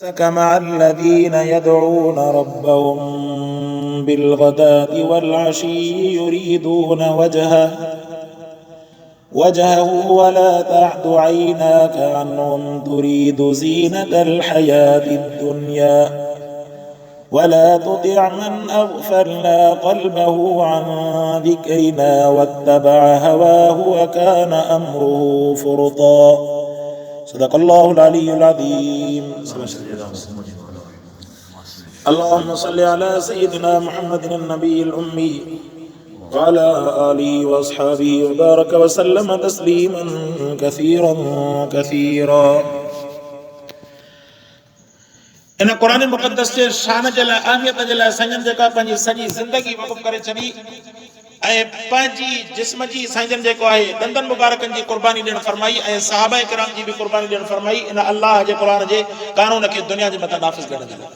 مع الذين يدعون ربهم بالغداة والعشي يريدون وجهه ولا تعد عيناك عنهم تريد زينة الحياة الدنيا ولا تطع من أغفلنا قلبه عن ذكرنا واتبع هواه وكان أمره فرطا. صدق الله العلي العظيم. اللهم صل على سيدنا محمد النبي الأمي وعلى آله وأصحابه وبارك وسلم تسليما كثيرا كثيرا. इन कुरान मुक़द्दस जे शान जे लाइ अहमियत जे लाइ साईं जेका पंहिंजी सॼी ज़िंदगी वक़फ़ करे छॾी ऐं पंहिंजी जिस्म जी साईं जेको आहे दंदन मुबारकनि जी क़ुर्बानी ॾियणु फरमाई ऐं सहाबा किराम जी बि क़ुर्बानी ॾियणु फरमाई इन अल्लाह जे क़ुरान जे कानून खे दुनिया जे मथां नाफ़िज़ करण जे लाइ।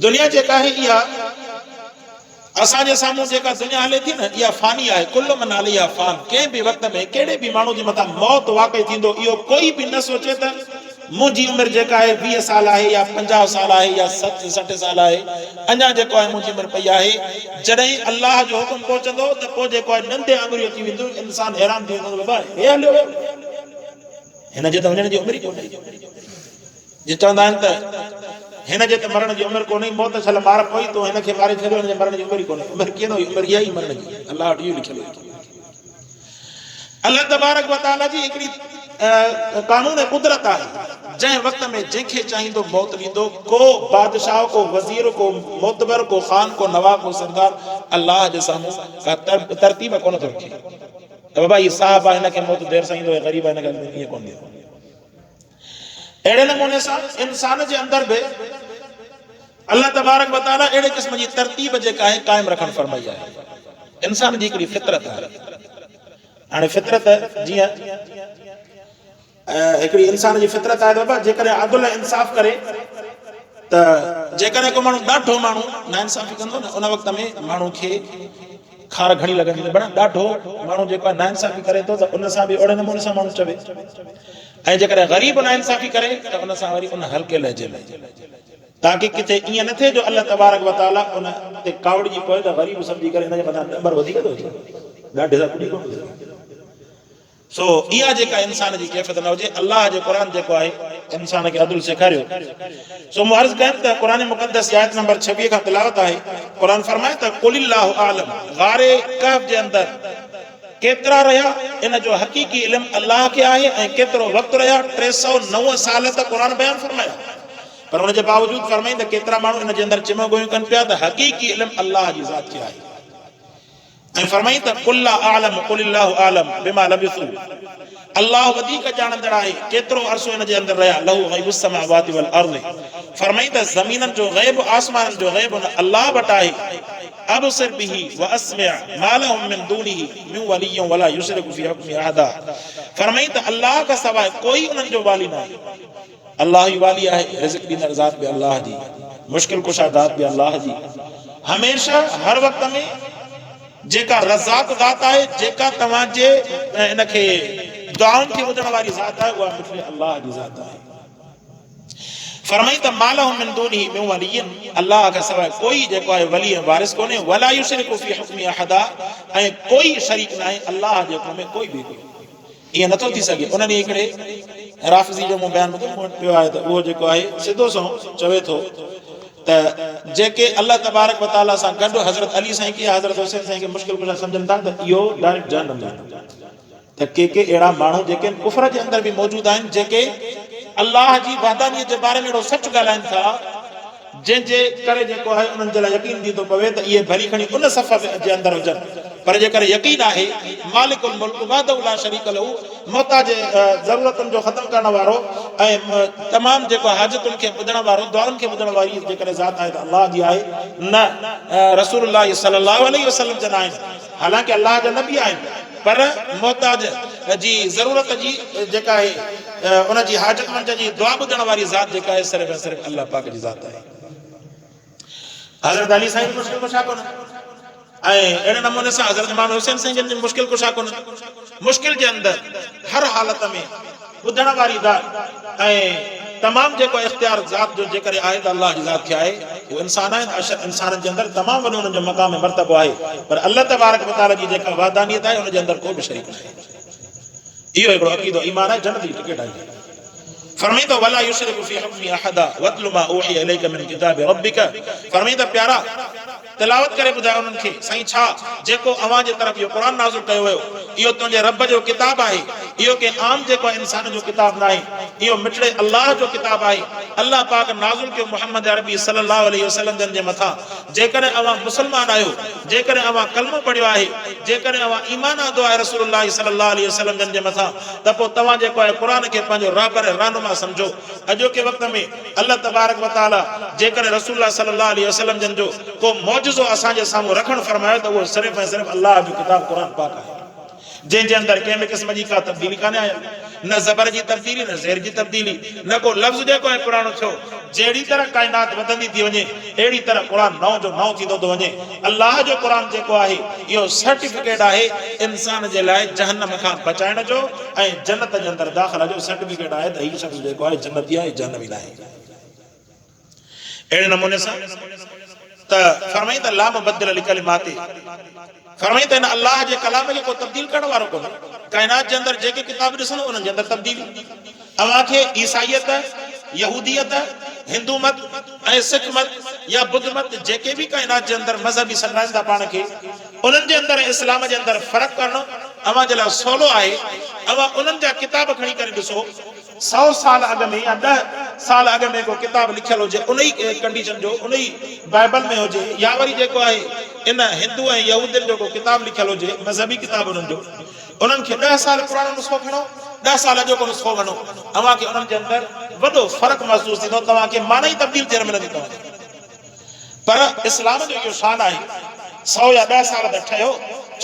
दुनिया जेका आहे इहा असांजे साम्हूं जेका दुनिया हले थी न इहा फानी आहे। कुल्लु मन अलैहा फान। कंहिं बि वक़्त में कहिड़े बि माण्हू जे मथां मौत वाक़ई थींदो इहो कोई बि न सोचे त मुंहिंजी उमिरि जेका आहे 20 साल आहे या 50 साल आहे या 60 साल आहे अञा जेको आहे मुंहिंजी उमिरि पई आहे। जॾहिं अल्लाह जो हुकुम पहुचंदो त पोइ जेको आहे नंढे आङुरियूं अची वेंदियूं इंसान हैरान थी वेंदो बाबा हे हलियो वियो हिन जे त वञण जी उमिरि कोन्हे। जे चवंदा आहिनि त हिन जे त मरण जी उमिरि कोन्हे मौत छल मार पई तो हिन खे मारे छॾियो हिन जे मरण जी उमिरि कोन्हे। उमिरि कीअं न हुई उमिरि इहा ई मरण जी अल्लाह वटि इहो लिखियलु आहे। अल्लाह तबारक व तआला जी हिकिड़ी कानून कुदरत आहे जंहिं वक़्त में जंहिंखे चाहींदो मौत ॾींदो। को बादशाह को वज़ीर को मोतबर को ख़ान को नवाब को सरदार अल्लाह जे साम्हूं का तरतीब कोन थो रखे त बाबा हीउ साहब आहे हिनखे मौत देरि सां ईंदो ऐं ग़रीब आहे हिनखे ईअं कोन ॾींदो। अहिड़े नमूने सां इंसान जे अंदरि बि अल्लाह तबारक व तआला अहिड़े क़िस्म जी तरतीब जेका आहे क़ाइमु रखणु फरमाई आहे। इंसान जी हिकिड़ी फितरत आहे। हाणे फितरत जीअं हिकिड़ी इंसान जी फितरत आहे बाबा जेकॾहिं अदल इंसाफ़ करे त जेकॾहिं को माण्हू ॾाढो माण्हू नाइंसाफ़ी कंदो न उन वक़्त में माण्हू खे खार घणी लॻंदी पर ॾाढो माण्हू जेको आहे नाइंसाफ़ी करे थो त उन सां बि ओड़े नमूने सां माण्हू चवे ऐं जेकॾहिं ग़रीब नाइंसाफ़ी करे त उन सां वरी उन हल्के लहजे में ताकी किथे ईअं न थिए जो अल्लाह तबारक व तआला उन ते कावड़जी पए त ग़रीब सम्झी करे हिन जे मथां नंबर वधीक थो अचे ॾाढे सां पुॼी कोन सो इहा जेका इंसान जी कैफ़ियत न हुजे। अल्लाह जो क़ुरान जेको आहे इंसान खे अदल सेखारियो। सो मूं अर्ज़ कयमि त क़ुरान मुक़द्दस आयत नंबर 26 खां तिलावत आहे। क़ुरान फरमाए त कुलिल्लाहु आलम गारे कहफ जे अंदरि केतिरा रहिया इन जो हक़ीक़ी इल्मु अल्लाह खे आहे ऐं केतिरो वक़्तु रहिया 309 साल त क़ुरान बयानु फरमाया पर हुन जे बावजूद फरमाई त केतिरा माण्हू इन जे अंदरि चिमो गोयूं कनि पिया त हक़ीक़ी इल्मु अल्लाह जी ज़ात खे आहे ऐं फरमाई त कुल्ला आलम कुलिल्लाहु आलम बिमा लबिसू अल्लाह वधीक ॼाणंदड़ आहे केतिरो अरसो इन जे अंदरि रहिया लहू ग़ैबुस समावाति वल अर्ज़। फरमाई त ज़मीननि जो ग़ैब आसमाननि जो ग़ैब अल्लाह वटि आहे। अबसिर बिही व अस्मिअ मा लहुम मिन दूनिही मिन वलिय्यिन वला युशरिकु फी हुक्मिही अहदा। फरमाई त अल्लाह खां सवाइ कोई उन्हनि जो वाली न आहे। अल्लाह ई वाली आहे। रिज़्क़ ॾींदड़ ज़ात बि अल्लाह जी मुश्किल कुशा ज़ात बि अल्लाह जी हमेशह हर वक़्त में जेका रज़ाक ज़ात आहे जेका तव्हांजे इनखे दुआउनि खे ॿुधण वारी ज़ात आहे उहा मुफ़्ती अल्लाह जी ज़ात आहे। फरमाई त मालहुम मिन दूनिही मिन वलिय्यिन अल्लाह खां सवाइ कोई जेको आहे वली ऐं वारिस कोन्हे वला युशरिकु फी हुक्मिही अहदा ऐं कोई शरीक न आहे अल्लाह जे हुक्म में कोई बि ईअं नथो थी सघे। उन्हनि हिकिड़े राफ़िज़ी जो मूं बयानु ॿुधो पियो आहे त उहो जेको आहे सिधो सो चवे थो त जेके अल्लाह तबारक व तआला सां गॾु हज़रत अली साईं खे हज़रत हुसैन साईं खे मुश्किल कुशा सम्झनि था त इहो डायरेक्ट जहन्नम में त के अहिड़ा माण्हू जेके कुफर जे अंदरि बि मौजूद आहिनि जेके अल्लाह जी वहदानियत जे बारे में अहिड़ो सच ॻाल्हाइनि था जंहिंजे करे जेको आहे उन्हनि जे लाइ यकीन थी थो पवे त इहे भली खणी उन सफ़ जे अंदरि हुजनि पर जेकर यकीन आहे मालिकुल मुल्क वहदहु ला शरीक लहू मोहताज ज़रूरतुनि जो ख़त्म करण वारो ऐं तमामु जेको हाजतुनि खे ॿुधण वारो दुआउनि खे ॿुधण वारी जेकर ज़ात आहे त अल्लाह जी आहे न रसूलुल्लाह सल्लल्लाहु अलैहि वसल्लम जा न आहिनि। हालांकि अल्लाह जा नबी आहिनि पर मोहताज जी ज़रूरत जी जेका आहे उन जी हाजतमंद जी दुआ ॿुधण वारी ज़ात जेका आहे सिर्फ़ ऐं सिर्फ़ अल्लाह पाक जी ज़ात आहे। हज़रत अली साईं मुश्किल कुशा कोन ऐं अहिड़े नमूने सां हज़रत इमाम हुसैन साईं जन जी मुश्किल कुशा कोन मुश्किल जे अंदरि हर हालत में ॿुधण वारी ॻाल्हि ऐं तमाम जेको इख्तियार ज़ात जो जेकर आहे त अल्लाह जी ज़ात खे आहे वो इंसान है इंसान के अंदर तमाम वॾो उन जो मक़ाम मर्तबो आहे पर अल्लाह तबारक व तआला जी जेका वादानियत आहे उन जे अंदर को भी शरीक नाहे इहो हिकिड़ो अक़ीदो ईमान आहे जन्नत जी टिकट आहे फरमाईंदो वला युशरिकु फी हुक्मी अहदा वतलु मा ऊहिया इलैका मिन किताबि रब्बिका फरमाईंदो प्यारा तिलावत करे ॿुधायो उन्हनि खे साईं छा जेको अवां जे तरफ़ इहो क़ुरान नाज़िल कयो वियो इहो तुंहिंजे रब जो किताब आहे इहो के आम जेको इंसान जो किताब न आहे इहो मिठड़े अल्लाह जो किताब आहे अल्लाह पाक नाज़िल कयो मुहम्मद अरबी सल्लल्लाहु अलैहि वसल्लम जन जे मथां जेकॾहिं अवां मुस्लमान आहियो जेकॾहिं अवां कलमो पढ़ियो आहे जेकॾहिं अवां ईमान आंदो आहे रसूलुल्लाह सल्लल्लाहु अलैहि वसल्लम जन जे मथां त पोइ तव्हां जेको आहे क़ुरान खे पंहिंजो रहबर रहनुमा सम्झो अॼोके वक़्त में अल्लाह तबारक व तआला जेकॾहिं रसूलुल्लाह सल्लल्लाहु अलैहि वसल्लम जन जो को मौजज़ो असांजे साम्हूं रखणु फरमायो त उहो सिर्फ़ु ऐं सिर्फ़ु अल्लाह जो किताब क़ुरान पाक आहे जंहिंजे अंदरि कंहिं बि क़िस्म जी का तब्दीली कान्हे आयल न ज़बर जी तब्दीली न ज़ेर जी तब्दीली न को लफ़्ज़ जेको आहे पुराणो थियो जहिड़ी तरह काइनात वधंदी थी वञे अहिड़ी तरह क़ुरान नओं जो नओं थींदो थो वञे अल्लाह जो क़ुरान जेको आहे इहो सर्टिफिकेट आहे इंसान जे लाइ जहन्नम खां बचाइण जो ऐं जन्नत जे अंदरि दाख़िला जो सर्टिफिकेट आहे त हीउ शख़्स जेको आहे जन्नती आहे जहन्नमी न आहे अहिड़े नमूने सां त फरमाईंदा ला मुबद्दिल लिकलिमाति फरमाईंदा इन अल्लाह जे कलाम खे को तब्दील करण वारो कोन्हे काइनात जे अंदरि जेके किताब ॾिसंदो उन्हनि जे अंदरि तब्दीली अव्हां खे ईसाईयत यहूदियत हिंदू मत ऐं सिख मत या बुद्ध मत जेके भी काइनात जे अंदरि मज़हबी सॾाईंदा पाण खे उन्हनि जे अंदरि इस्लाम जे अंदरि फ़र्क़ु करणु अव्हां जे लाइ सवलो आहे अव्हां उन्हनि जा किताब खणी करे ॾिसो 100 साल अॻु में या 10 साल अॻु में को किताब लिखियल हुजे उन ई कंडीशन जो उन ई बाइबल में हुजे या वरी जेको आहे इन हिंदू ऐं यहूदियुनि जो को किताब लिखियल हुजे मज़हबी किताब उन्हनि जो उन्हनि खे 10 साल पुराणो नुस्ख़ो खणो 10 साल जो को नुस्ख़ो वञो अव्हां खे उन्हनि जे अंदरि वॾो फ़र्क़ु महसूसु थींदो तव्हां खे माना ई तब्दील थियण मिलंदी तव्हां पर इस्लाम जो इहो शान आहे 100 या 10 साल त ठहियो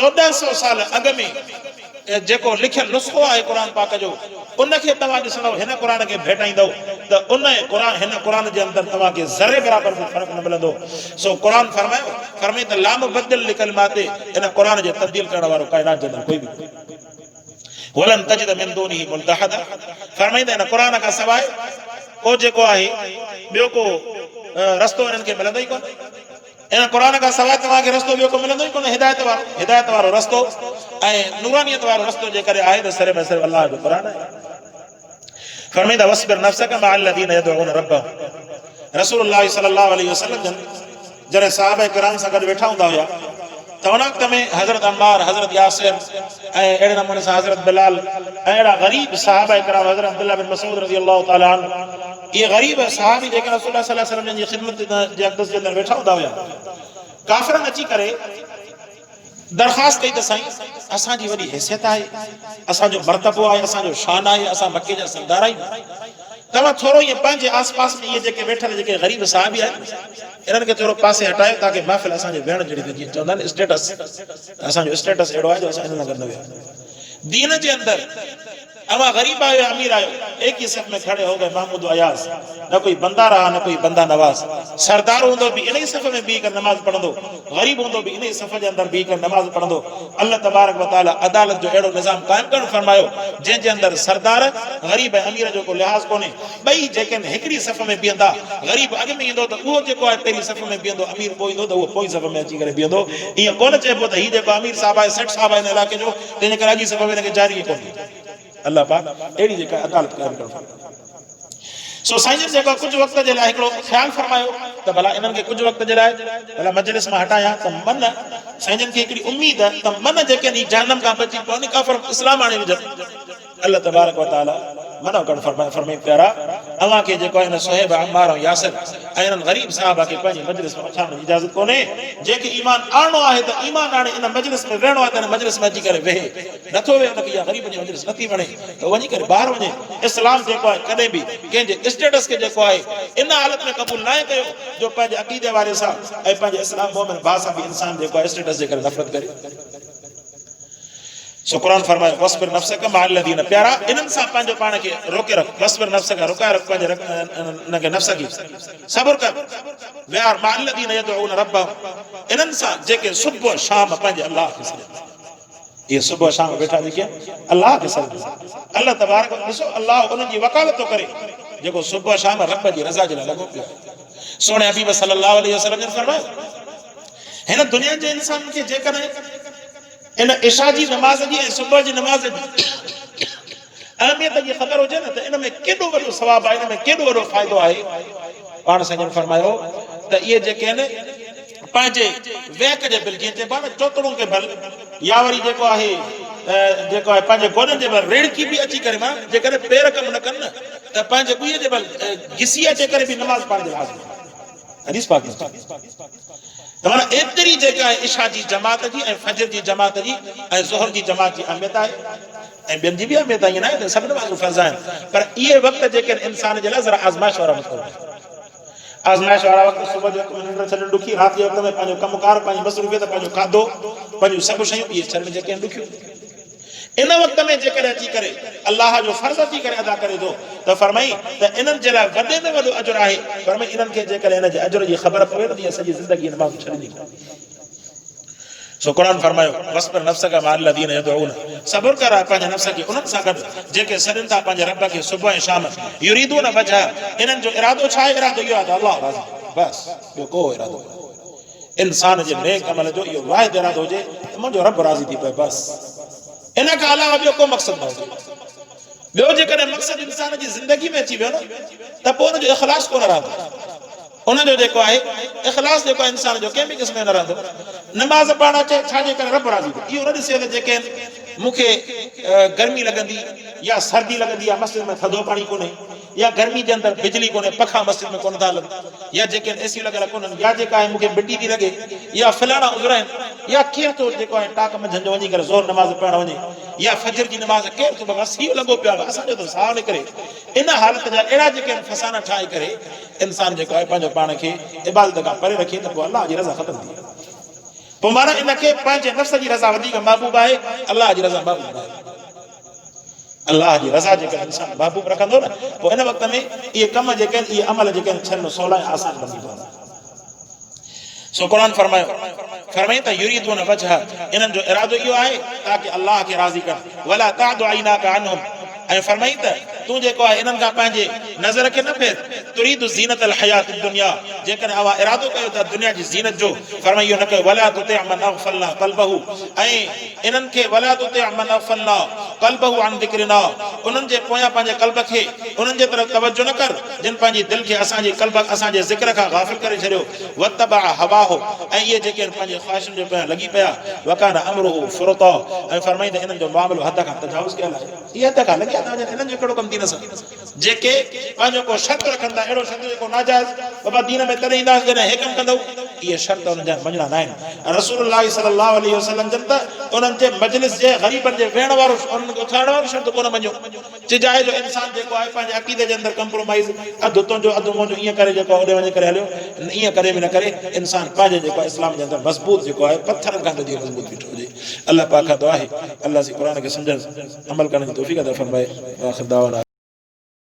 1400 साल अॻु में जेको लिखियल नुस्ख़ो आहे क़ुरान पाक जो उनखे तव्हां ॾिसंदव हिन क़ुरान खे भेटाईंदव त उन क़ुरान हिन क़ुरान जे अंदरि तव्हां खे ज़रे बराबर बि फ़र्क़ु न मिलंदो सो क़ुरान फरमाए त ला मुबद्दिल लिकलिमाति इन क़ुरान जे तब्दील करण वारो काइनात जे अंदरि कोई बि वलन तजिद मिन दूनिही मुल्तहदा फरमाईंदा इन क़ुरान खां सवाइ को जेको आहे ॿियो को रस्तो इन्हनि खे मिलंदो ई कोन इन क़ुरान खां सवाइ तव्हां खे रस्तो ॿियो को मिलंदो ई कोन हिदायत वारो रस्तो ऐं नूरानियत वारो रस्तो जेकॾहिं आहे त सिर्फ़ु सिर्फ़ु अल्लाह जो क़ुरान आहे फरमाईंदा वस्बिर नफ्सक मअ अल्लज़ीना यदऊन रब्बहुम रसूलुल्लाह सल्लल्लाहु अलैहि वसल्लम जॾहिं सहाबा किराम सां गॾु वेठा हूंदा हुआ त उन वक़्त में हज़रत अम्मार हज़रत यासिर ऐं अहिड़े नमूने सां हज़रत बिलाल ऐं अहिड़ा ग़रीब सहाबा किराम हज़रत अब्दुल्लाह बिन मसूद रज़ियल्लाहु तआला अन्हु इहे ग़रीब सहाबी जेके रसूलुल्लाह सल्लल्लाहु अलैहि वसल्लम जी ख़िदमत जे अक़दस जे अंदरि वेठा हूंदा हुआ काफ़िरनि अची करे दरख़्वास्त कई त साईं असांजी वॾी हैसियत आहे असांजो मर्तबो आहे असांजो शान आहे असां मके जा सरदार आहियूं तव्हां थोरो इहे पंहिंजे आस पास में इहे जेके वेठल जेके ग़रीब साहबी आहिनि इन्हनि खे थोरो पासे हटायो ताकी महफ़िल असांजे वेहण जहिड़ी त जीअं चवंदा आहिनि स्टेटस असांजो स्टेटस अहिड़ो आहे जो असां इन सां गॾु न विया दीन जे अंदरि अवां गरीब आयो अमीर आयो एक ही सफ़ में खड़े हो गए महमूद अयाज न कोई बंदा रहा न कोई बंदा नवाज सरदार हूंदो भी इन ही सफ़ में बीह कर नमाज पढ़ंदो गरीब हूंदो भी इन ही सफ़ जे अंदरि बीह कर नमाज पढ़ंदो अल्लाह तबारक व तआला अदालत जो अहिड़ो निज़ाम क़ाइमु करणु फरमायो जंहिंजे अंदरि सरदार गरीब ऐं अमीर जो को लिहाज़ कोन्हे ॿई जेके हिकिड़ी सफ़ में बीहंदा गरीब अॻु में ईंदो त उहो जेको आहे पहिरीं सफ़ में बीहंदो अमीर पोइ ईंदो त उहो पोइ सफ़ में अची करे बीहंदो ईअं कोन चइबो त हीउ जेको अमीर साहब आहे सेठ साहब आहे हिन इलाइक़े जो तंहिंजे करे अॻी सफ़ में हिनखे जारी कोन्हे अल्लाह पाक अहिड़ी जेका अदालत क़ाइमु करणु सो साईं जेको कुझु वक़्त जे लाइ हिकिड़ो ख़्यालु फरमायो त भला इन्हनि खे कुझु वक़्त जे लाइ भला मजलिस मां हटाया त मन साईं खे हिकिड़ी उमेद त मन जेके जहन्नम खां बची पवनि काफ़िर इस्लाम आणे विझनि अल्लाह तबारक व तआला मना करणु फरमाए प्यारा अव्हां खे जेको आहे सुहैब अम्मार ऐं यासिर ऐं इन्हनि ग़रीब साहबा खे पंहिंजी मजलिस में अचण जी इजाज़त कोन्हे जेके ईमान आणणो आहे त ईमान आणे इन मजलिस में वेहणो आहे त इन मजलिस में अची करे वेहे नथो वेहे उनखे इहा ग़रीब जी मजलिस नथी वणे त वञी करे ॿाहिरि वञे इस्लाम जेको आहे कॾहिं बि कंहिंजे स्टेटस खे जेको आहे इन हालत में क़बूल न कयो जो पंहिंजे अक़ीदे वारे सां ऐं पंहिंजे इस्लाम मोमिन भाउ सां बि इंसान जेको आहे स्टेटस जे करे नफ़रत करे सो कुरान फरमाए वस्बिर नफ्सक मअ अल्लज़ीना प्यारा इन्हनि सां पंहिंजो पाण खे रोके रख वस्बिर नफ्सक रोकाए रख पंहिंजे इनखे नफ्स खे सब्र कर विहार मअ अल्लज़ीना यदऊन रब्बहुम इन्हनि सां जेके सुबुह शाम पंहिंजे अल्लाह खे सॾनि ये सुबह शाम बैठा देखिए अल्लाह के साथ अल्लाह तबारक ॾिसो अल्लाह उन्हनि जी वकालत थो करे जेको सुबह शाम रब जी रज़ा जे लाइ लॻो पियो सोने हबीब सल्लल्लाहु अलैहि वसल्लम ने फरमायो हिन दुनिया जे इंसान खे जेकॾहिं इन इशा जी नमाज़ जी ऐं सुबह जी नमाज़ जी अहमियत जी ख़बर हुजे न त इन में केॾो वॾो सवाब आहे इन में केॾो वॾो फ़ाइदो आहे पाण साईं फरमायो त इहे जेके आहिनि पंहिंजे वेक जे बिल जीअं चइबो आहे न चोतड़ूं खे बल या वरी जेको आहे पंहिंजे गोॾनि जे बल रेड़की बि अची करे मां जेकॾहिं पेर कमु न कनि न त पंहिंजे गुईअ जे बल घिसी अचे करे बि नमाज़ पाण जे लाज़मी हदीस पाक में त माना एतिरी जेका आहे इशा जी जमात जी ऐं फजर जी जमात जी ऐं ज़ोहर जी जमात जी अहमियत आहे ऐं ॿियनि जी बि अहमियत आहे ईअं न आहे सभिनी वांगुरु फर्ज़ आहिनि पर इहे वक़्त जेके इंसान जे लाइ ज़रा आज़माइश वारा वक़्त आज़माइश वारा वक़्त सुबुह जो निंड छॾणु ॾुखी राति जे वक़्त में पंहिंजो कमुकार पंहिंजी मसरूफ़ियत पंहिंजो खाधो पंहिंजूं सभु शयूं इहे छॾणु जेके आहिनि ॾुखियूं इन वक़्त में जेकॾहिं अची करे अलाह जो फर्ज़ अची करे अदा करे थो त फरमाई त इन्हनि जे लाइ वॾे में वॾो अजुर आहे फरमाई इन्हनि खे जेकॾहिं इन जे अजुर जी ख़बर पवे न त इहा सॼी ज़िंदगी नमाज़ छॾींदी सो क़ुरान फरमायो वस्बिर नफ्सक मअ अल्लज़ीना यदऊन सब्र कर पंहिंजे नफ्स खे उन्हनि सां गॾु जेके सॾनि था पंहिंजे रब खे सुबुह ऐं शाम युरीदून वजह इन्हनि जो इरादो छा आहे इरादो इहो आहे त अलाह राज़ी बसि ॿियो को इरादो इंसान जे नेक अमल जो इहो वाहिद इरादो हुजे त मुंहिंजो रब राज़ी थी पए बसि इन खां अलावा ॿियो को मक़सदु न हुजे ॿियो जेकॾहिं मक़सदु इंसान जी ज़िंदगी में अची वियो न त पोइ हुनजो इख़लास कोन रहंदो उनजो जेको आहे इख़लास जेको आहे इंसान जो कंहिं बि क़िस्म में न रहंदो नमाज़ पाण अचे छाजे करे रब राज़ी थियो इहो न ॾिसे त जेके आहिनि मूंखे गर्मी लॻंदी या सर्दी लॻंदी या मस्जिद में थधो पाणी कोन्हे या गर्मी जे अंदरि बिजली कोन्हे पखा मस्जिद में कोन था हलनि या जेके एसी लॻल कोन्हनि या जेका आहे मूंखे मिटी थी लॻे या फलाणा उज़र आहिनि या केरु थो जेको आहे टाक मंझंदि जो वञी करे ज़ोर नमाज़ पढ़णु वञे या फजर जी नमाज़ केरु थो बसि सीउ लॻो पियो आहे असांजो त साह निकिरे इन हालत जा अहिड़ा जेके आहिनि फसाना ठाहे करे इंसान जेको आहे पंहिंजो पाण खे इबादत खां परे रखे त पोइ अलाह जी रज़ा ख़तमु थी पोइ माना इनखे पंहिंजे नफ़्स जी रज़ा वधीक महबूब आहे अलाह जी रज़ा महबूब आहे अलाह जी रज़ा जेका इंसान महबूब रखंदो न पोइ इन वक़्त में इहे कम जेके आहिनि इहे अमल जेके आहिनि छॾणु सवला ऐं आसान बणजी पवंदा सो क़ुरान फरमाई त युरीदून वजह इन्हनि जो इरादो इहो आहे ताकि अलाह खे राज़ी कर वला तादु अइनाका अन्हुम ऐं फरमाई त तूं जेको आहे इन्हनि खां पंहिंजे नज़र खे न फेर तुरीदु ज़ीनत अल हयात दुनिया जेकॾहिं अवा इरादो कयो था दुनिया जी ज़ीनत जो फरमाई इहो न कयो वला तुतिअ मन अग़फलना क़ल्बहु ऐं इन्हनि खे वला तुतिअ मन अग़फलना क़ल्बहु अन ज़िक्रिना उन्हनि जे पोयां पंहिंजे क़ल्ब खे उन्हनि जे तरफ़ तवज्जो न कर जिन पंहिंजी दिलि खे असांजे क़ल्ब असांजे ज़िक्र खां गाफ़िल करे छॾियो वतबअ हवाहु ऐं इहे जेके पंहिंजे ख़्वाहिशुनि जे पोयां लॻी पिया वकान अमरुहु फुरता ऐं फरमाई त इन्हनि जो मामिलो हद खां तजावुज़ कयल आहे इहे हद खां लॻिया था वञनि इन्हनि जो कहिड़ो कमु थी न सघे जेके पंहिंजो को शर्त रखंदा अहिड़ो शर्त जेको नाजाइज़ बाबा दीन में तॾहिं ईंदासीं जॾहिं हे कमु कंदो इहे शर्त उन्हनि जा मञणा न आहिनि रसूलुल्लाह सल्लल्लाहु अलैहि वसल्लम जन त उन्हनि जे मजलिस जे ग़रीबनि जे वेहण वारो उन्हनि खे उथारण वारो शर्त कोन मञियो चिजाए जो इंसान जेको आहे पंहिंजे अक़ीदे जे अंदरि कंप्रोमाइज़ अधु तुंहिंजो अधु मुंहिंजो ईअं करे जेको होॾे वञी करे हलियो ईअं करे बि न करे इंसान पंहिंजे जेको आहे इस्लाम जे अंदरि मज़बूत जेको आहे पत्थरनि खां वधीक मज़बूत बीठो हुजे अल्लाह पाक खां दुआ आहे अल्लाह जे क़ुरान खे सम्झण अमल करण जी तौफ़ीक़ अता फरमाए आख़िर दावाना